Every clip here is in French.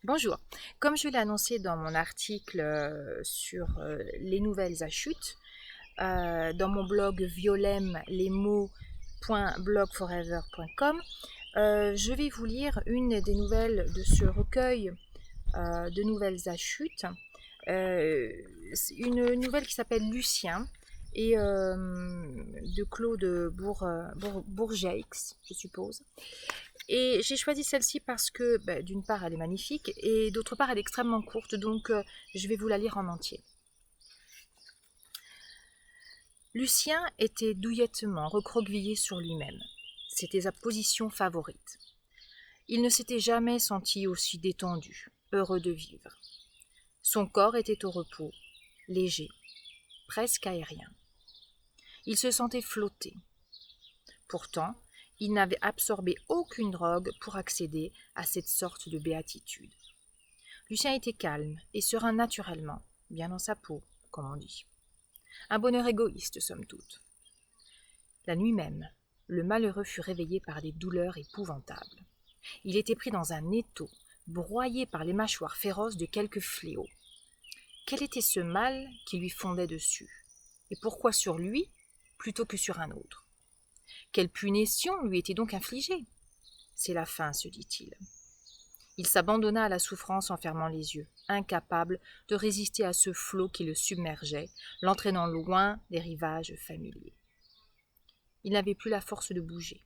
Bonjour. Comme je l'ai annoncé dans mon article sur les nouvelles à chute, dans mon blog violemlesmots.blogforever.com, je vais vous lire une des nouvelles de ce recueil de nouvelles à chute. Une nouvelle qui s'appelle Lucien et de Claude Bourgeeix, je suppose. Et j'ai choisi celle-ci parce que, d'une part, elle est magnifique et d'autre part, elle est extrêmement courte, donc je vais vous la lire en entier. Lucien était douillettement recroquevillé sur lui-même. C'était sa position favorite. Il ne s'était jamais senti aussi détendu, heureux de vivre. Son corps était au repos, léger, presque aérien. Il se sentait flotter. Pourtant, il n'avait absorbé aucune drogue pour accéder à cette sorte de béatitude. Lucien était calme et serein naturellement, bien dans sa peau, comme on dit. Un bonheur égoïste, somme toute. La nuit même, le malheureux fut réveillé par des douleurs épouvantables. Il était pris dans un étau, broyé par les mâchoires féroces de quelques fléaux. Quel était ce mal qui lui fondait dessus? Et pourquoi sur lui plutôt que sur un autre? Quelle punition lui était donc infligée? C'est la fin, se dit-il. Il s'abandonna à la souffrance en fermant les yeux, incapable de résister à ce flot qui le submergeait, l'entraînant loin des rivages familiers. Il n'avait plus la force de bouger.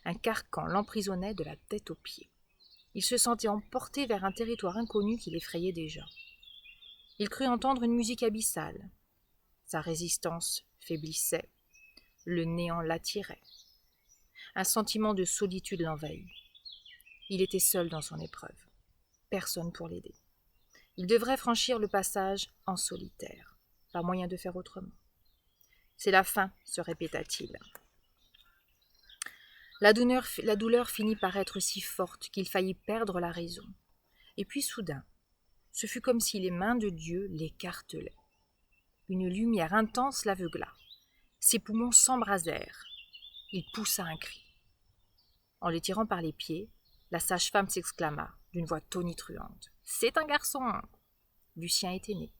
Un carcan l'emprisonnait de la tête aux pieds. Il se sentait emporté vers un territoire inconnu qui l'effrayait déjà. Il crut entendre une musique abyssale. Sa résistance faiblissait. Le néant l'attirait. Un sentiment de solitude l'envahit. Il était seul dans son épreuve. Personne pour l'aider. Il devrait franchir le passage en solitaire. Pas moyen de faire autrement. C'est la fin, se répéta-t-il. La douleur finit par être si forte qu'il faillit perdre la raison. Et puis soudain, ce fut comme si les mains de Dieu l'écartelaient. Une lumière intense l'aveugla. Ses poumons s'embrasèrent. Il poussa un cri. En le tirant par les pieds, la sage-femme s'exclama d'une voix tonitruante. « C'est un garçon !» Lucien était né.